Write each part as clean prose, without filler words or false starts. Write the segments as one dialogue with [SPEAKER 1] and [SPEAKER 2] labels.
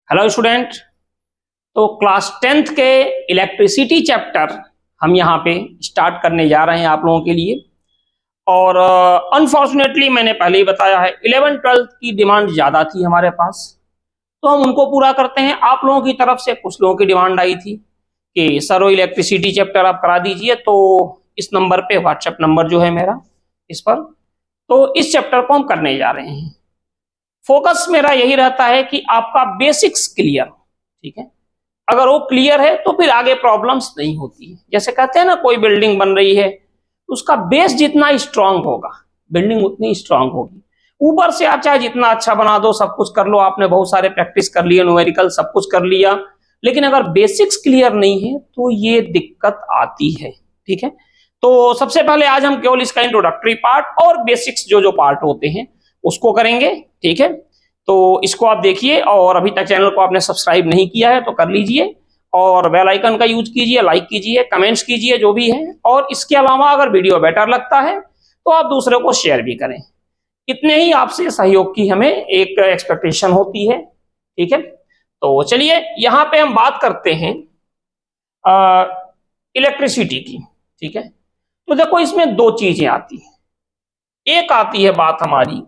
[SPEAKER 1] Hello student. तो class 10th के electricity chapter हम यहाँ पे स्टार्ट करने जा रहे हैं आप लोगों के लिए। और अनफॉर्चुनेटली मैंने पहले ही बताया है 11th-12th की डिमांड ज़्यादा थी हमारे पास, तो हम उनको पूरा करते हैं। आप लोगों की तरफ से कुछ लोगों की डिमांड आई थी कि सर वो इलेक्ट्रिसिटी चैप्टर आप करा दीजिए, तो इस नंबर पे व्हाट्सएप नंबर जो है मेरा, इस पर तो इस चैप्टर को हम करने जा रहे हैं। फोकस मेरा यही रहता है कि आपका बेसिक्स क्लियर, ठीक है। अगर वो क्लियर है तो फिर आगे प्रॉब्लम्स नहीं होती है। जैसे कहते हैं ना, कोई बिल्डिंग बन रही है, उसका बेस जितना स्ट्रांग होगा बिल्डिंग उतनी स्ट्रांग होगी। ऊपर से आप चाहे जितना अच्छा बना दो, सब कुछ कर लो, आपने बहुत सारे प्रैक्टिस कर लिए, न्यूमेरिकल सब कुछ कर लिया, लेकिन अगर बेसिक्स क्लियर नहीं है तो ये दिक्कत आती है, ठीक है। तो सबसे पहले आज हम केवल इसका इंट्रोडक्टरी पार्ट और बेसिक्स जो पार्ट होते हैं उसको करेंगे, ठीक है। तो इसको आप देखिए, और अभी तक चैनल को आपने सब्सक्राइब नहीं किया है तो कर लीजिए, और बेल आइकन का यूज कीजिए, लाइक कीजिए, कमेंट्स कीजिए जो भी है। और इसके अलावा अगर वीडियो बेटर लगता है तो आप दूसरे को शेयर भी करें। इतने ही आपसे सहयोग की हमें एक एक्सपेक्टेशन होती है, ठीक है। तो चलिए यहाँ पे हम बात करते हैं इलेक्ट्रिसिटी की, ठीक है। तो देखो इसमें दो चीजें आती हैं। एक आती है बात हमारी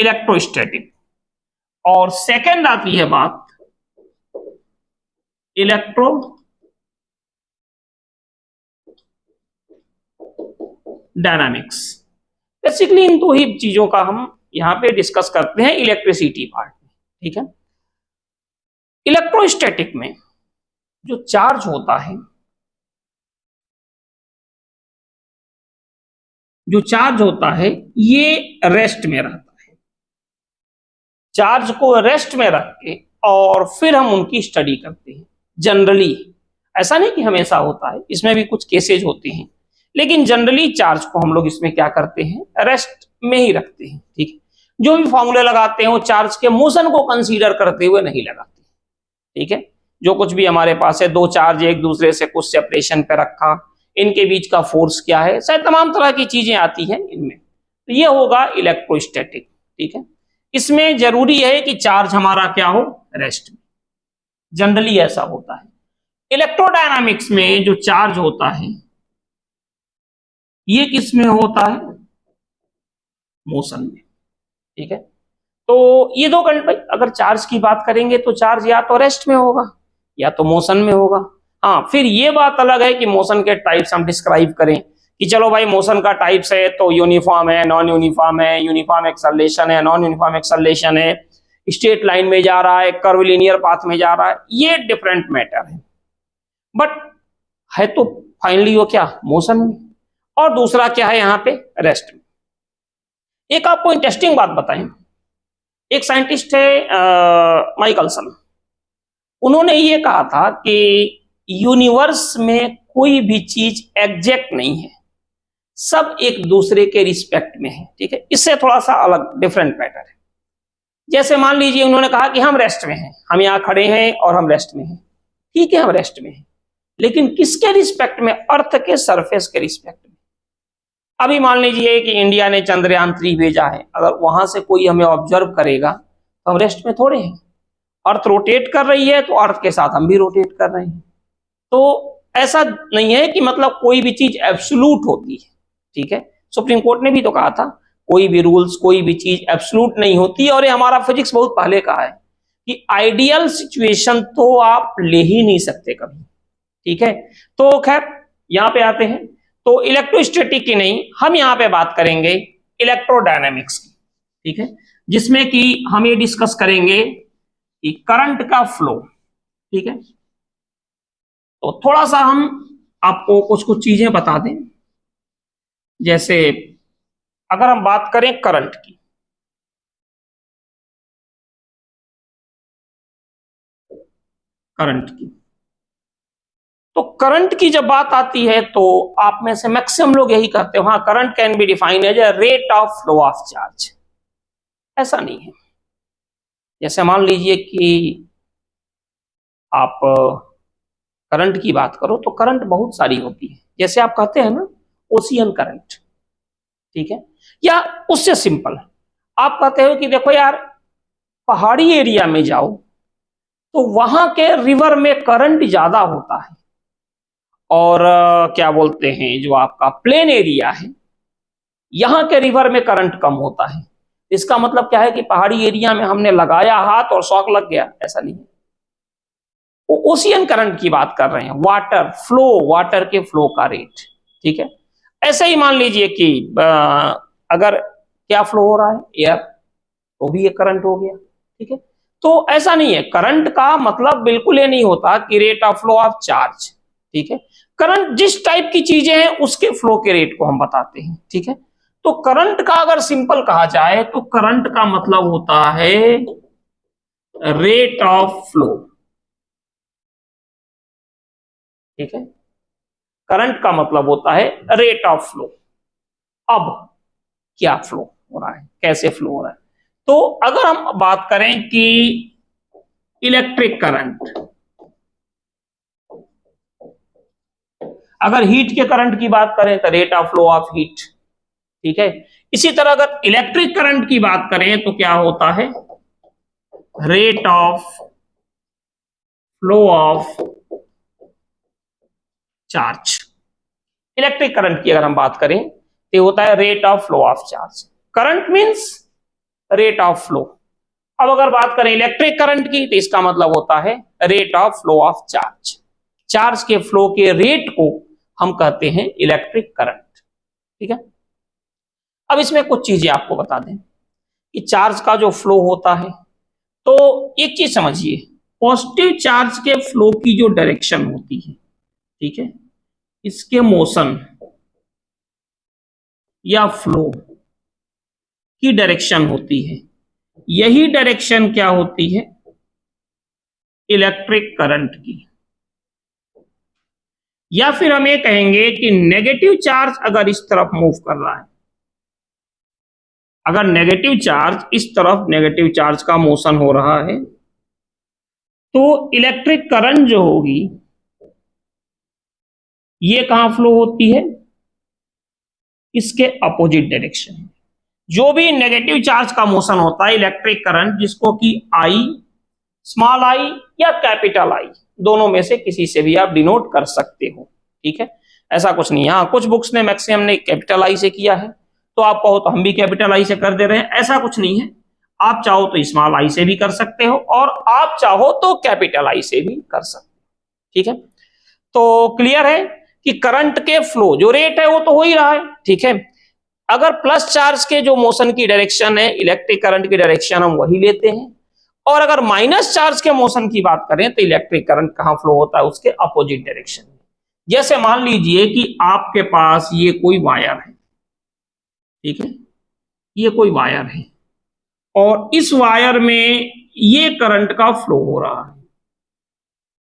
[SPEAKER 1] इलेक्ट्रोस्टैटिक, और सेकंड आती है बात इलेक्ट्रो डायनामिक्स। बेसिकली इन दो ही चीजों का हम यहां पे डिस्कस करते हैं इलेक्ट्रिसिटी पार्ट में, ठीक है। इलेक्ट्रोस्टैटिक में जो चार्ज होता है, ये रेस्ट में रहता है। चार्ज को रेस्ट में रख के और फिर हम उनकी स्टडी करते हैं। जनरली, ऐसा नहीं कि हमेशा होता है, इसमें भी कुछ केसेज होते हैं, लेकिन जनरली चार्ज को हम लोग इसमें क्या करते हैं, रेस्ट में ही रखते हैं, ठीक है। जो भी फॉर्मूले लगाते हैं वो चार्ज के मोशन को कंसीडर करते हुए नहीं लगाते, ठीक है। जो कुछ भी हमारे पास है, दो चार्ज एक दूसरे से कुछ सेपरेशन पे रखा, इनके बीच का फोर्स क्या है, शायद तमाम तरह की चीजें आती हैं इनमें, तो ये होगा इलेक्ट्रोस्टैटिक, ठीक है। इसमें जरूरी है कि चार्ज हमारा क्या हो, रेस्ट में। जनरली ऐसा होता है। इलेक्ट्रोडायनामिक्स में जो चार्ज होता है ये किस में होता है, मोशन में, ठीक है। तो ये दो घंटे, अगर चार्ज की बात करेंगे तो चार्ज या तो रेस्ट में होगा या तो मोशन में होगा। हाँ, फिर ये बात अलग है कि मोशन के टाइप्स हम डिस्क्राइब करें कि चलो भाई मोशन का टाइप्स है तो यूनिफॉर्म है, नॉन यूनिफॉर्म है, यूनिफॉर्म एक्सेलरेशन है, नॉन यूनिफॉर्म एक्सेलरेशन है, स्ट्रेट लाइन में जा रहा है, कर्व लीनियर पाथ में जा रहा है, ये डिफरेंट मैटर है। बट है तो फाइनली वो क्या, मोशन में, और दूसरा क्या है यहाँ पे, रेस्ट में। एक आपको इंटरेस्टिंग बात बताएं, एक साइंटिस्ट है माइकलसन, उन्होंने ये कहा था कि यूनिवर्स में कोई भी चीज एग्जैक्ट नहीं है, सब एक दूसरे के रिस्पेक्ट में है, ठीक है। इससे थोड़ा सा अलग डिफरेंट मैटर है। जैसे मान लीजिए उन्होंने कहा कि हम रेस्ट में हैं, हम यहां खड़े हैं और हम रेस्ट में हैं, ठीक है, हम रेस्ट में हैं, लेकिन किसके रिस्पेक्ट में, अर्थ के सरफेस के रिस्पेक्ट में। अभी मान लीजिए कि इंडिया ने चंद्रयान 3 भेजा है, अगर वहां से कोई हमें ऑब्जर्व करेगा तो हम रेस्ट में थोड़े हैं। अर्थ रोटेट कर रही है तो अर्थ के साथ हम भी रोटेट कर रहे हैं। तो ऐसा नहीं है कि मतलब कोई भी चीज एब्सोल्यूट होती है, ठीक है। सुप्रीम कोर्ट ने भी तो कहा था कोई भी रूल्स, कोई भी चीज एब्सोल्यूट नहीं होती, और ये हमारा फिजिक्स बहुत पहले का है कि आइडियल सिचुएशन तो आप ले ही नहीं सकते कभी, ठीक है। तो खैर यहां पे आते हैं, तो इलेक्ट्रोस्टैटिक की नहीं, हम यहां पे बात करेंगे इलेक्ट्रोडायनामिक्स की, ठीक है, जिसमें कि हम ये डिस्कस करेंगे कि करंट का फ्लो, ठीक है। तो थोड़ा सा हम आपको कुछ कुछ चीजें बता दें। जैसे अगर हम बात करें करंट की, तो करंट की जब बात आती है तो आप में से मैक्सिमम लोग यही करते हो, हाँ current can be defined as a rate of flow of charge. ऐसा नहीं है। जैसे मान लीजिए कि आप करंट की बात करो तो करंट बहुत सारी होती है। जैसे आप कहते हैं ना, ओशियन करंट, ठीक है। या उससे सिंपल आप कहते हो कि देखो यार पहाड़ी एरिया में जाओ तो वहां के रिवर में करंट ज्यादा होता है, और क्या बोलते हैं जो आपका प्लेन एरिया है यहां के रिवर में करंट कम होता है। इसका मतलब क्या है कि पहाड़ी एरिया में हमने लगाया हाथ और शॉक लग गया, ऐसा नहीं है। वो ओशियन करंट की बात कर रहे हैं, वाटर फ्लो, वाटर के फ्लो का रेट, ठीक है। ऐसे ही मान लीजिए कि अगर क्या फ्लो हो रहा है, एयर, तो भी ये करंट हो गया, ठीक है। तो ऐसा नहीं है, करंट का मतलब बिल्कुल ये नहीं होता कि rate of flow of charge, ठीक है। करंट जिस टाइप की चीजें हैं उसके फ्लो के रेट को हम बताते हैं, ठीक है। तो करंट का अगर सिंपल कहा जाए तो करंट का मतलब होता है रेट ऑफ फ्लो, ठीक है। करंट का मतलब होता है रेट ऑफ फ्लो। अब क्या फ्लो हो रहा है, कैसे फ्लो हो रहा है, तो अगर हम बात करें कि इलेक्ट्रिक करंट, अगर हीट के करंट की बात करें तो rate of flow of heat, ठीक है। इसी तरह अगर इलेक्ट्रिक करंट की बात करें तो क्या होता है, rate of flow of charge. Electric current की अगर हम बात करें तो होता है rate of flow of charge. Current means rate of flow. अब अगर बात करें इलेक्ट्रिक करंट की तो इसका मतलब होता है rate of flow of charge. Charge के फ्लो के रेट को हम कहते हैं इलेक्ट्रिक करंट, ठीक है। अब इसमें कुछ चीजें आपको बता दें कि चार्ज का जो फ्लो होता है, तो एक चीज समझिए, पॉजिटिव चार्ज के फ्लो की जो डायरेक्शन होती है, ठीक है, इसके मोशन या फ्लो की डायरेक्शन होती है, यही डायरेक्शन क्या होती है, इलेक्ट्रिक करंट की। या फिर हम ये कहेंगे कि नेगेटिव चार्ज अगर इस तरफ मूव कर रहा है, अगर नेगेटिव चार्ज इस तरफ, नेगेटिव चार्ज का मोशन हो रहा है, तो इलेक्ट्रिक करंट जो होगी ये कहां फ्लो होती है, इसके अपोजिट डायरेक्शन। जो भी नेगेटिव चार्ज का मोशन होता है, इलेक्ट्रिक करंट जिसको कि आई, स्मॉल आई या कैपिटल आई, दोनों में से किसी से भी आप डिनोट कर सकते हो, ठीक है। ऐसा कुछ नहीं है, हाँ कुछ बुक्स ने मैक्सिमम ने कैपिटल आई से किया है, तो आप कहो तो हम भी कैपिटल आई से कर दे रहे हैं, ऐसा कुछ नहीं है। आप चाहो तो स्मॉल आई से भी कर सकते हो, और आप चाहो तो कैपिटल आई से भी कर सकते हो, ठीक है। तो क्लियर है कि करंट के फ्लो जो रेट है वो तो हो ही रहा है, ठीक है। अगर प्लस चार्ज के जो मोशन की डायरेक्शन है, इलेक्ट्रिक करंट की डायरेक्शन हम वही लेते हैं, और अगर माइनस चार्ज के मोशन की बात करें तो इलेक्ट्रिक करंट कहां फ्लो होता है, उसके अपोजिट डायरेक्शन में। जैसे मान लीजिए कि आपके पास ये कोई वायर है, ठीक है, ये कोई वायर है, और इस वायर में ये करंट का फ्लो हो रहा है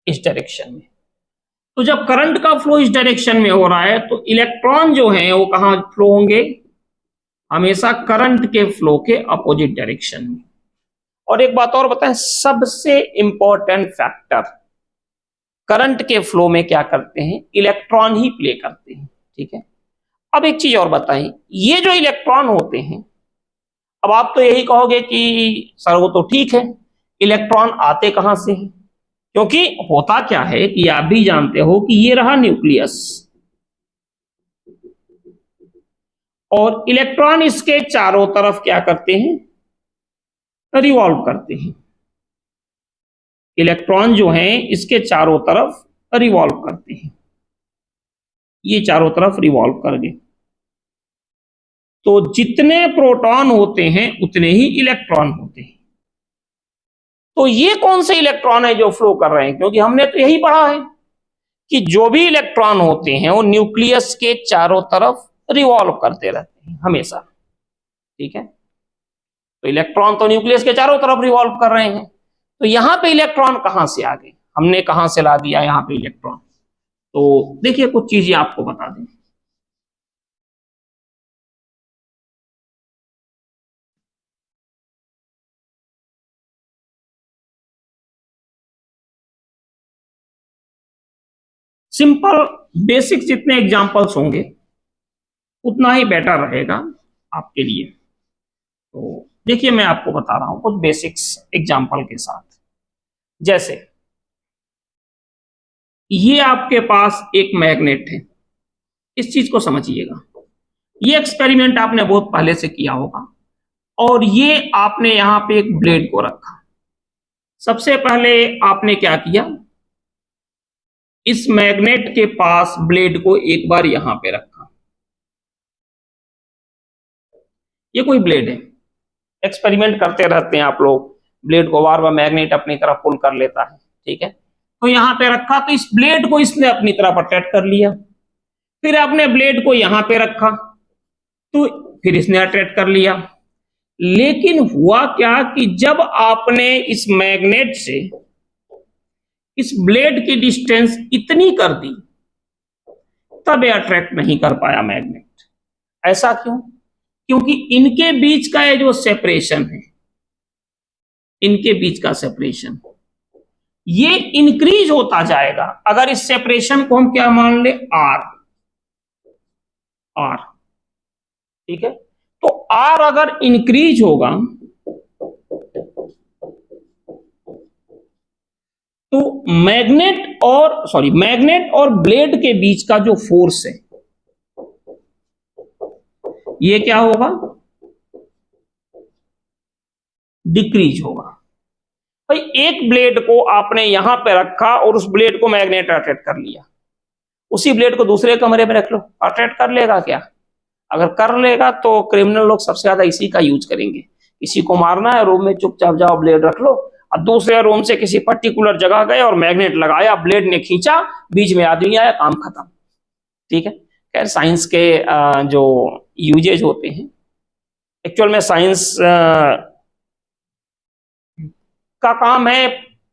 [SPEAKER 1] इस डायरेक्शन में। तो जब करंट का फ्लो इस डायरेक्शन में हो रहा है तो इलेक्ट्रॉन जो है वो कहां फ्लो होंगे, हमेशा करंट के फ्लो के अपोजिट डायरेक्शन में। और एक बात और बताएं, सबसे इंपॉर्टेंट फैक्टर करंट के फ्लो में क्या करते हैं, इलेक्ट्रॉन ही प्ले करते हैं, ठीक है। अब एक चीज और बताएं, ये जो इलेक्ट्रॉन होते हैं, अब आप तो यही कहोगे कि सर वो तो ठीक है, इलेक्ट्रॉन आते कहां से हैं, क्योंकि होता क्या है कि आप भी जानते हो कि ये रहा न्यूक्लियस, और इलेक्ट्रॉन इसके चारों तरफ क्या करते हैं, रिवॉल्व करते हैं। इलेक्ट्रॉन जो हैं इसके चारों तरफ रिवॉल्व करते हैं, ये चारों तरफ रिवॉल्व कर गए। तो जितने प्रोटॉन होते हैं उतने ही इलेक्ट्रॉन होते हैं। तो ये कौन से इलेक्ट्रॉन है जो फ्लो कर रहे हैं, क्योंकि हमने तो यही पढ़ा है कि जो भी इलेक्ट्रॉन होते हैं वो न्यूक्लियस के चारों तरफ रिवॉल्व करते रहते हैं हमेशा, ठीक है। तो इलेक्ट्रॉन तो न्यूक्लियस के चारों तरफ रिवॉल्व कर रहे हैं, तो यहां पे इलेक्ट्रॉन कहां से आ गए, हमने कहां से ला दिया यहां पे इलेक्ट्रॉन। तो देखिए कुछ चीजें आपको बता दें। सिंपल बेसिक जितने एग्जांपल्स होंगे उतना ही बेटर रहेगा आपके लिए। तो देखिए मैं आपको बता रहा हूं कुछ बेसिक्स एग्जांपल के साथ। जैसे ये आपके पास एक मैग्नेट है, इस चीज को समझिएगा। ये एक्सपेरिमेंट आपने बहुत पहले से किया होगा, और ये आपने यहां पे एक ब्लेड को रखा। सबसे पहले आपने क्या किया, इस मैग्नेट के पास ब्लेड को एक बार यहां पे रखा। ये कोई ब्लेड है, एक्सपेरिमेंट करते रहते हैं आप लोग, ब्लेड को बार बार मैग्नेट अपनी तरफ पुल कर लेता है, ठीक है। तो यहां पे रखा, तो इस ब्लेड को इसने अपनी तरफ अट्रैक्ट कर लिया। फिर आपने ब्लेड को यहां पे रखा, तो फिर इसने अट्रैक्ट कर लिया। लेकिन हुआ क्या कि जब आपने इस मैग्नेट से इस ब्लेड की डिस्टेंस इतनी कर दी, तब ये अट्रैक्ट नहीं कर पाया मैग्नेट। ऐसा क्यों? क्योंकि इनके बीच का ये जो सेपरेशन है, इनके बीच का सेपरेशन ये इंक्रीज होता जाएगा। अगर इस सेपरेशन को हम क्या मान ले, आर, आर, ठीक है। तो आर अगर इंक्रीज होगा तो मैग्नेट और ब्लेड के बीच का जो फोर्स है ये क्या होगा, डिक्रीज होगा। भाई एक ब्लेड को आपने यहां पे रखा और उस ब्लेड को मैग्नेट अट्रैक्ट कर लिया, उसी ब्लेड को दूसरे कमरे में रख लो, अट्रैक्ट कर लेगा क्या? अगर कर लेगा तो क्रिमिनल लोग सबसे ज्यादा इसी का यूज करेंगे। किसी को मारना है, रूम में चुपचाप जाओ, ब्लेड रख लो, और दूसरे रूम से किसी पर्टिकुलर जगह गए और मैग्नेट लगाया, ब्लेड ने खींचा, बीच में आदमी आया, काम खत्म, ठीक है। खैर साइंस के जो यूजेज होते हैं, एक्चुअल में साइंस का काम है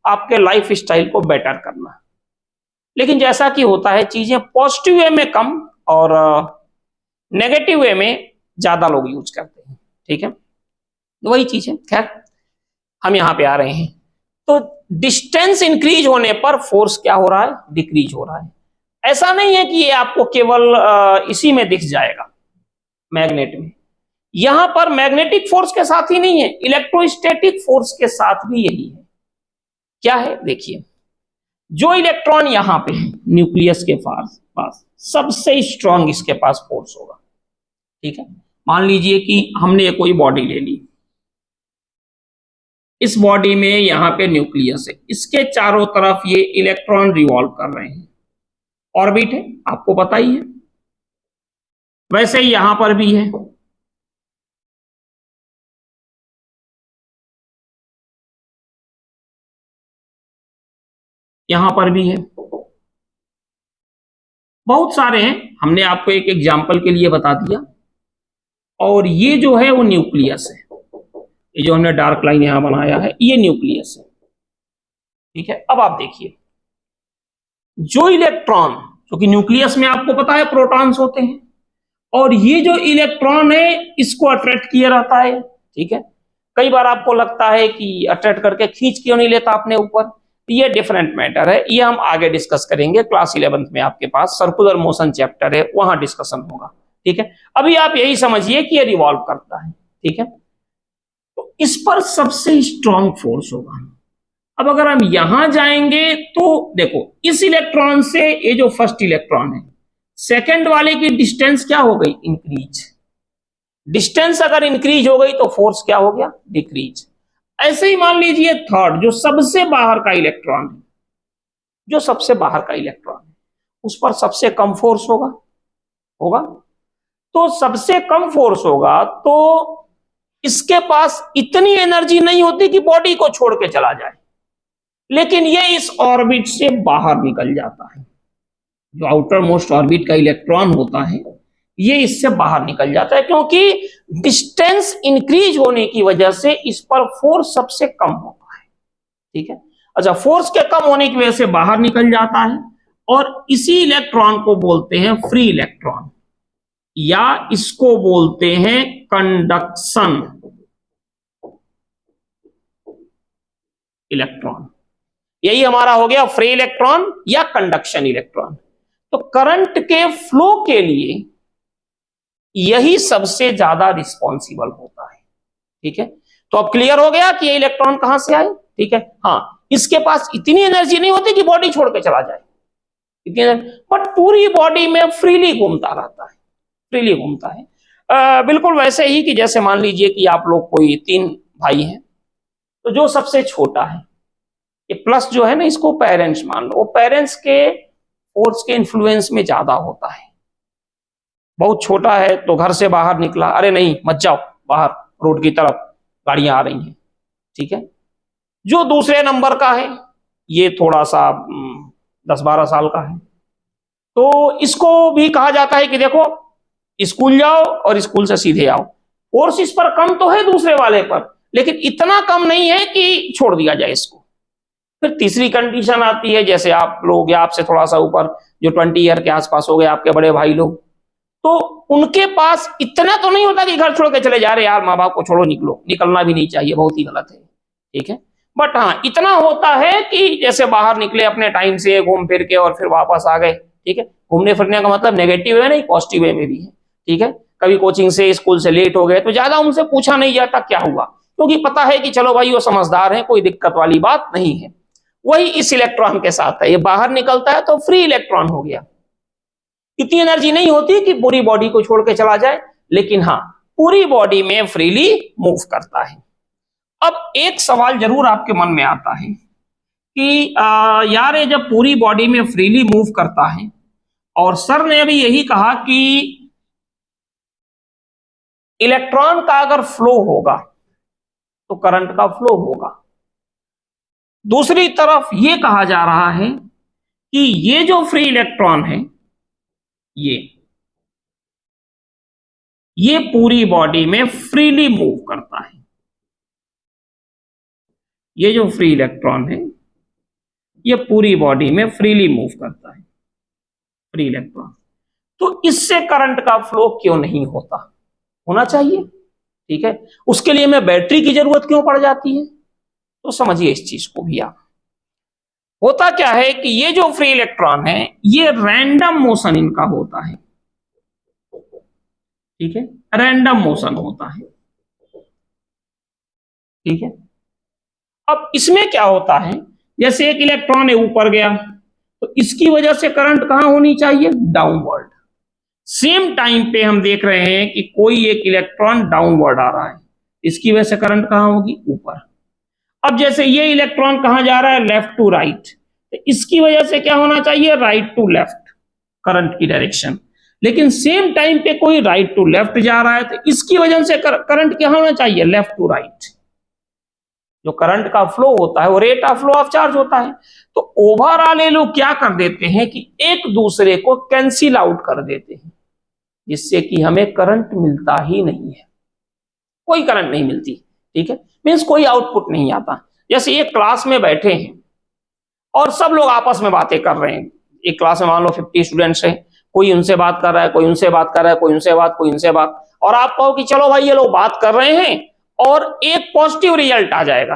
[SPEAKER 1] आपके लाइफ स्टाइल को बेटर करना। लेकिन जैसा कि होता है, चीजें पॉजिटिव वे में कम और नेगेटिव वे में ज्यादा लोग यूज करते हैं, ठीक है। वही चीज है। खैर हम यहां पे आ रहे हैं, तो डिस्टेंस इंक्रीज होने पर फोर्स क्या हो रहा है, डिक्रीज हो रहा है। ऐसा नहीं है कि ये आपको केवल इसी में दिख जाएगा, मैग्नेट में। यहां पर मैग्नेटिक फोर्स के साथ ही नहीं है, इलेक्ट्रोस्टैटिक फोर्स के साथ भी यही है। क्या है, देखिए, जो इलेक्ट्रॉन यहां पे है न्यूक्लियस के पास सबसे स्ट्रांग इसके पास फोर्स होगा, ठीक है। मान लीजिए कि हमने कोई बॉडी ले ली, इस बॉडी में यहां पे न्यूक्लियस है, इसके चारों तरफ ये इलेक्ट्रॉन रिवॉल्व कर रहे हैं, ऑर्बिट है, आपको पता ही है। वैसे ही यहां पर भी है, यहां पर भी है, बहुत सारे हैं, हमने आपको एक एग्जाम्पल के लिए बता दिया। और ये जो है वो न्यूक्लियस है, ये जो हमने डार्क लाइन यहां बनाया है ये न्यूक्लियस है, ठीक है। अब आप देखिए, जो इलेक्ट्रॉन, जो कि न्यूक्लियस में आपको पता है प्रोटॉन्स होते हैं, और ये जो इलेक्ट्रॉन है इसको अट्रैक्ट किया रहता है, ठीक है। कई बार आपको लगता है कि अट्रैक्ट करके खींच क्यों नहीं लेता अपने ऊपर, ये डिफरेंट मैटर है, ये हम आगे डिस्कस करेंगे। क्लास 11th में आपके पास सर्कुलर मोशन चैप्टर है, वहां डिस्कशन होगा, ठीक है। अभी आप यही समझिए कि ये रिवॉल्व करता है, ठीक है। तो इस पर सबसे स्ट्रांग फोर्स होगा। अब अगर हम यहां जाएंगे तो देखो, इस इलेक्ट्रॉन से ये जो फर्स्ट इलेक्ट्रॉन है, सेकंड वाले की डिस्टेंस क्या हो गई, इंक्रीज। डिस्टेंस अगर इंक्रीज हो गई तो फोर्स क्या हो गया, डिक्रीज। ऐसे ही मान लीजिए थर्ड, जो सबसे बाहर का इलेक्ट्रॉन है, जो सबसे बाहर का इलेक्ट्रॉन है, उस पर सबसे कम फोर्स होगा, होगा। तो सबसे कम फोर्स होगा तो इसके पास इतनी एनर्जी नहीं होती कि बॉडी को छोड़ के चला जाए, लेकिन ये इस ऑर्बिट से बाहर निकल जाता है। जो आउटर मोस्ट ऑर्बिट का इलेक्ट्रॉन होता है ये इससे बाहर निकल जाता है, क्योंकि डिस्टेंस इंक्रीज होने की वजह से इस पर फोर्स सबसे कम होता है, ठीक है। अच्छा, फोर्स के कम होने की वजह से बाहर निकल जाता है, और इसी इलेक्ट्रॉन को बोलते हैं फ्री इलेक्ट्रॉन, या इसको बोलते हैं कंडक्शन इलेक्ट्रॉन। यही हमारा हो गया फ्री इलेक्ट्रॉन या कंडक्शन इलेक्ट्रॉन। तो करंट के फ्लो के लिए यही सबसे ज्यादा रिस्पॉन्सिबल होता है। ठीक है, तो अब क्लियर हो गया कि ये इलेक्ट्रॉन कहां से आए। ठीक है, हाँ, इसके पास इतनी एनर्जी नहीं होती कि बॉडी छोड़ के चला जाए, बट पूरी बॉडी में फ्रीली घूमता रहता है, फ्रीली घूमता है। बिल्कुल वैसे ही कि जैसे मान लीजिए कि आप लोग कोई 3 भाई हैं, तो जो सबसे छोटा है, ये प्लस जो है ना, इसको पेरेंट्स मान लो, वो पेरेंट्स के फोर्स के इन्फ्लुएंस में ज्यादा होता है। बहुत छोटा है तो घर से बाहर निकला, अरे नहीं मत जाओ बाहर, रोड की तरफ गाड़ियां आ रही हैं। ठीक है, जो दूसरे नंबर का है, ये थोड़ा सा 10-12 साल का है, तो इसको भी कहा जाता है कि देखो स्कूल जाओ और स्कूल से सीधे आओ। फोर्स इस पर कम तो है दूसरे वाले पर, लेकिन इतना कम नहीं है कि छोड़ दिया जाए इसको। फिर तीसरी कंडीशन आती है, जैसे आप लोग या आपसे थोड़ा सा ऊपर जो 20 ईयर के आसपास हो गए, आपके बड़े भाई लोग, तो उनके पास इतना तो नहीं होता कि घर छोड़ के चले जा रहे, यार माँ बाप को छोड़ो निकलो, निकलना भी नहीं चाहिए, बहुत ही गलत है। ठीक है, बट हाँ इतना होता है कि जैसे बाहर निकले अपने टाइम से, घूम फिर के और फिर वापस आ गए। ठीक है, घूमने फिरने का मतलब नेगेटिव वे नहीं, पॉजिटिव वे में भी है। ठीक है, कभी कोचिंग से स्कूल से लेट हो गए तो ज्यादा उनसे पूछा नहीं जाता क्या हुआ, क्योंकि पता है कि चलो भाई वो समझदार है, कोई दिक्कत वाली बात नहीं है। वही इस इलेक्ट्रॉन के साथ है, ये बाहर निकलता है तो फ्री इलेक्ट्रॉन हो गया। इतनी एनर्जी नहीं होती कि पूरी बॉडी को छोड़ के चला जाए, लेकिन हाँ पूरी बॉडी में फ्रीली मूव करता है। अब एक सवाल जरूर आपके मन में आता है कि यार ये जब पूरी बॉडी में फ्रीली मूव करता है, और सर ने अभी यही कहा कि इलेक्ट्रॉन का अगर फ्लो होगा तो करंट का फ्लो होगा। दूसरी तरफ यह कहा जा रहा है कि ये जो फ्री इलेक्ट्रॉन है, ये पूरी बॉडी में फ्रीली मूव करता है। ये जो फ्री इलेक्ट्रॉन है, ये पूरी बॉडी में फ्रीली मूव करता है, फ्री इलेक्ट्रॉन। तो इससे करंट का फ्लो क्यों नहीं होता? होना चाहिए। ठीक है, उसके लिए में बैटरी की जरूरत क्यों पड़ जाती है? तो समझिए इस चीज को भी आप। होता क्या है कि ये जो फ्री इलेक्ट्रॉन है, ये रैंडम मोशन इनका होता है। ठीक है, रैंडम मोशन होता है। ठीक है, अब इसमें क्या होता है, जैसे एक इलेक्ट्रॉन है ऊपर गया, तो इसकी वजह से करंट कहां होनी चाहिए? डाउनवर्ड। सेम टाइम पे हम देख रहे हैं कि कोई एक इलेक्ट्रॉन डाउनवर्ड आ रहा है, इसकी वजह से करंट कहां होगी? ऊपर। अब जैसे ये इलेक्ट्रॉन कहां जा रहा है? लेफ्ट टू राइट, तो इसकी वजह से क्या होना चाहिए? राइट टू लेफ्ट, करंट की डायरेक्शन। लेकिन सेम टाइम पे कोई राइट टू लेफ्ट जा रहा है, तो इसकी वजह से करंट क्या होना चाहिए? Left to right. जो करंट का फ्लो होता है वो rate of flow of charge होता है। तो ओवरऑल ये लोग क्या कर देते हैं कि एक दूसरे को कैंसिल आउट कर देते हैं, जिससे कि हमें करंट मिलता ही नहीं है, कोई करंट नहीं मिलती। ठीक है, मीन्स कोई आउटपुट नहीं आता। जैसे एक क्लास में बैठे हैं और सब लोग आपस में बातें कर रहे हैं। एक क्लास में मान लो 50 स्टूडेंट्स हैं, कोई उनसे बात कर रहा है, कोई उनसे बात कर रहा है, कोई उनसे बात, कोई उनसे बात, और आप कहो कि चलो भाई ये लोग बात कर रहे हैं और एक पॉजिटिव रिजल्ट आ जाएगा।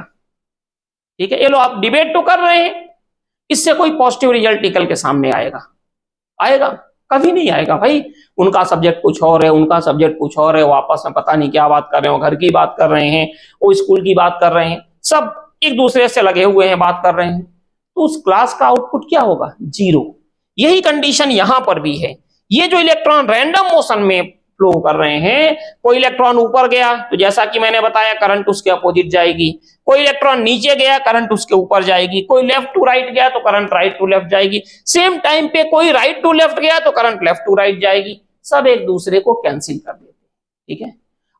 [SPEAKER 1] ठीक है, ये लोग आप डिबेट तो कर रहे हैं, इससे कोई पॉजिटिव रिजल्ट निकल के सामने आएगा? आएगा? कभी नहीं आएगा भाई। उनका सब्जेक्ट कुछ और है, उनका सब्जेक्ट कुछ और है, वो आपस में पता नहीं क्या बात कर रहे हो, घर की बात कर रहे हैं, वो स्कूल की बात कर रहे हैं, सब एक दूसरे से लगे हुए हैं, बात कर रहे हैं, तो उस क्लास का आउटपुट क्या होगा? जीरो। यही कंडीशन यहां पर भी है। ये जो इलेक्ट्रॉन रैंडम मोशन में फ्लो कर रहे हैं, कोई इलेक्ट्रॉन ऊपर गया तो जैसा कि मैंने बताया करंट उसके अपोजिट जाएगी, कोई इलेक्ट्रॉन नीचे गया करंट उसके ऊपर जाएगी, कोई लेफ्ट टू राइट गया तो करंट राइट टू लेफ्ट जाएगी, सेम टाइम पे कोई राइट टू लेफ्ट गया तो करंट लेफ्ट टू राइट जाएगी, सब एक दूसरे को कैंसिल कर देते हैं। ठीक है,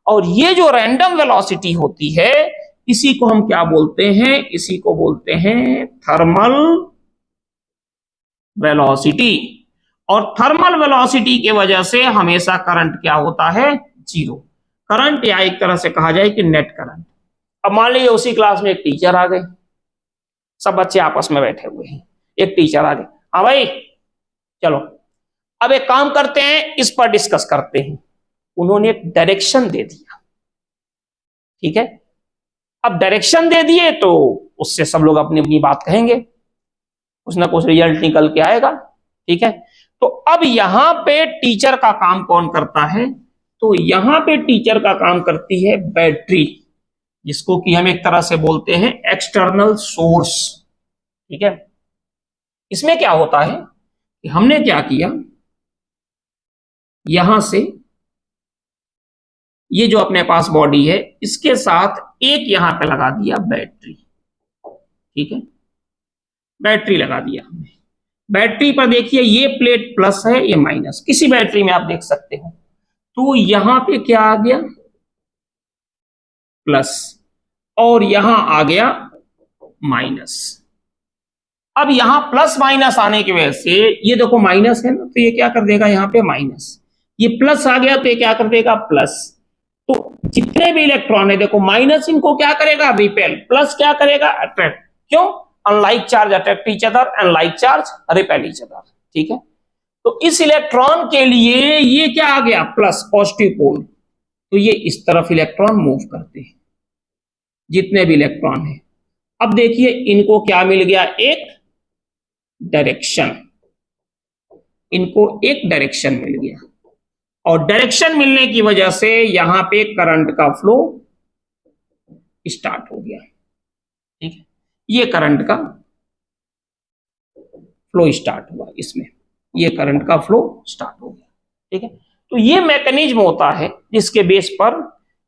[SPEAKER 1] और ये जो रैंडम वेलोसिटी होती है, इसी को हम क्या बोलते हैं? इसी को बोलते हैं थर्मल वेलोसिटी। और थर्मल वेलोसिटी की वजह से हमेशा करंट क्या होता है? जीरो। करंट, या एक तरह से कहा जाए कि नेट करंट। अब मान लीजिए उसी क्लास में एक टीचर आ गए, सब बच्चे आपस में बैठे हुए हैं, एक टीचर आ गए, हाँ भाई चलो अब एक काम करते हैं, इस पर डिस्कस करते हैं। उन्होंने एक डायरेक्शन दे दिया। ठीक है, अब डायरेक्शन दे दिए तो उससे सब लोग अपनी अपनी बात कहेंगे, कुछ ना कुछ रिजल्ट निकल के आएगा। ठीक है, तो अब यहां पे टीचर का काम कौन करता है? तो यहां पे टीचर का काम करती है बैटरी, जिसको कि हम एक तरह से बोलते हैं एक्सटर्नल सोर्स। ठीक है, इसमें क्या होता है कि हमने क्या किया, यहां से ये जो अपने पास बॉडी है इसके साथ एक यहां पे लगा दिया बैटरी। ठीक है, बैटरी लगा दिया हमने। बैटरी पर देखिए ये प्लेट प्लस है, ये माइनस, किसी बैटरी में आप देख सकते हो। तो यहां पे क्या आ गया, प्लस, और यहां आ गया माइनस। अब यहां प्लस माइनस आने की वजह से ये देखो माइनस है ना, तो ये क्या कर देगा यहाँ पे माइनस, ये प्लस आ गया तो ये क्या कर देगा प्लस। तो जितने भी इलेक्ट्रॉन है देखो, माइनस इनको क्या करेगा रिपेल, प्लस क्या करेगा अट्रैक्ट। क्यों, unlike charge attract each other and like charge repel each other. ठीक है, तो इस इलेक्ट्रॉन के लिए ये क्या आ गया प्लस, पॉजिटिव पोल, तो ये इस तरफ इलेक्ट्रॉन मूव करते हैं जितने भी इलेक्ट्रॉन है। अब देखिए इनको क्या मिल गया, एक डायरेक्शन, इनको एक डायरेक्शन मिल गया, और डायरेक्शन मिलने की वजह से यहां पे करंट का फ्लो स्टार्ट हो गया। ठीक है, ये करंट का फ्लो स्टार्ट हुआ, इसमें ये करंट का फ्लो स्टार्ट हो गया। ठीक है, तो ये मैकेनिज्म होता है जिसके बेस पर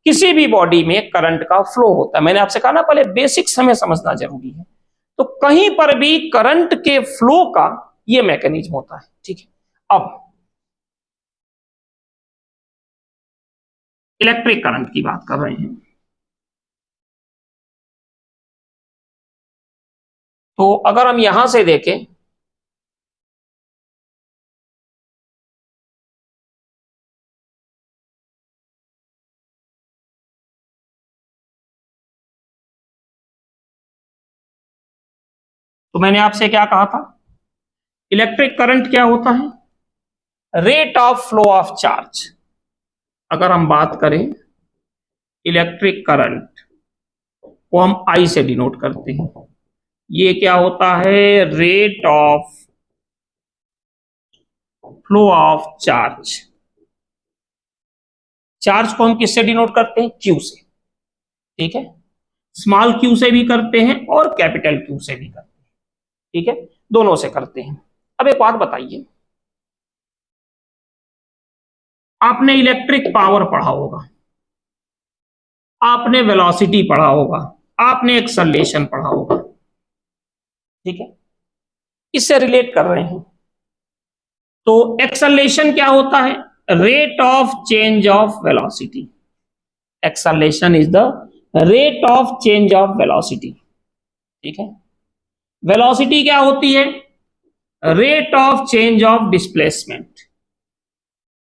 [SPEAKER 1] किसी भी बॉडी में करंट का फ्लो होता है। मैंने आपसे कहा ना पहले, बेसिक्स हमें समझना जरूरी है। तो कहीं पर भी करंट के फ्लो का ये मैकेनिज्म होता है। ठीक है, अब इलेक्ट्रिक करंट की बात कर रहे हैं, तो अगर हम यहां से देखें, तो मैंने आपसे क्या कहा था, इलेक्ट्रिक करंट क्या होता है, rate of flow of charge. अगर हम बात करें इलेक्ट्रिक करंट को हम आई से डिनोट करते हैं, ये क्या होता है, rate of flow of charge. Charge को हम किससे डिनोट करते हैं, क्यू से। ठीक है, स्मॉल क्यू से भी करते हैं और कैपिटल क्यू से भी करते हैं। ठीक है, दोनों से करते हैं। अब एक बात बताइए, आपने इलेक्ट्रिक पावर पढ़ा होगा, आपने वेलोसिटी पढ़ा होगा, आपने एक्सेलरेशन पढ़ा होगा। ठीक है, इससे रिलेट कर रहे हैं। तो एक्सेलरेशन क्या होता है, rate of change of velocity. Acceleration is the rate of change of velocity. ठीक है, वेलोसिटी क्या होती है, rate of change of displacement,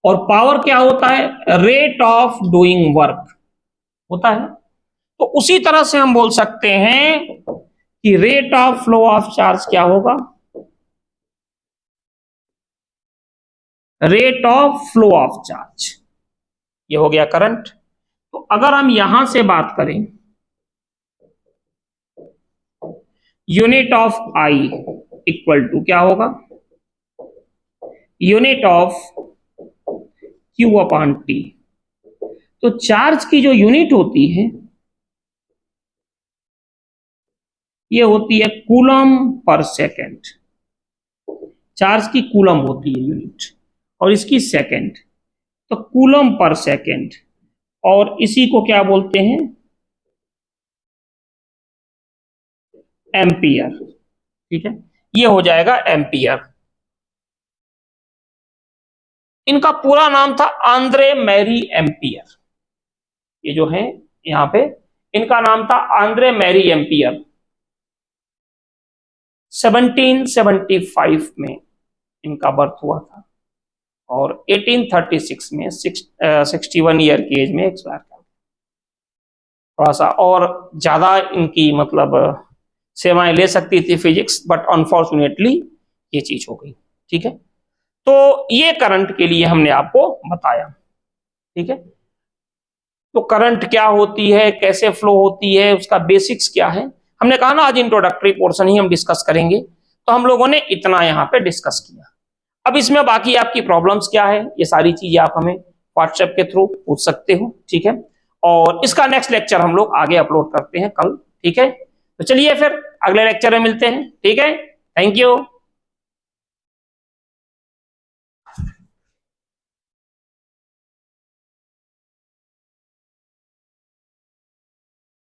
[SPEAKER 1] और पावर क्या होता है, रेट ऑफ डूइंग वर्क होता है। तो उसी तरह से हम बोल सकते हैं कि rate of flow of charge क्या होगा, rate of flow of charge. ये हो गया करंट। तो अगर हम यहां से बात करें, unit of I equal to क्या होगा, unit of Q upon T. तो चार्ज की जो यूनिट होती है ये होती है कूलम पर सेकेंड। चार्ज की कूलम होती है यूनिट, और इसकी सेकेंड, तो कूलम पर सेकेंड, और इसी को क्या बोलते हैं, एम्पियर। ठीक है, ये हो जाएगा एम्पियर। इनका पूरा नाम था आंद्रे मैरी एम्पियर। ये जो है यहां पे, इनका नाम था आंद्रे मैरी एम्पियर। 1775 में इनका बर्थ हुआ था, और 1836 में 61 ईयर की एज में एक्सपायर कर। थोड़ा सा और ज्यादा इनकी मतलब सेवाएं ले सकती थी फिजिक्स, बट अनफॉर्चुनेटली ये चीज हो गई। ठीक है, तो ये करंट के लिए हमने आपको बताया। ठीक है, तो करंट क्या होती है, कैसे फ्लो होती है, उसका बेसिक्स क्या है, हमने कहा ना आज इंट्रोडक्टरी पोर्शन ही हम डिस्कस करेंगे। तो हम लोगों ने इतना यहाँ पे डिस्कस किया। अब इसमें बाकी आपकी प्रॉब्लम्स क्या है, ये सारी चीजें आप हमें व्हाट्सएप के थ्रू पूछ सकते हो, ठीक है। और इसका नेक्स्ट लेक्चर हम लोग आगे अपलोड करते हैं कल, ठीक है। तो चलिए फिर अगले लेक्चर में मिलते हैं, ठीक है। Thank you.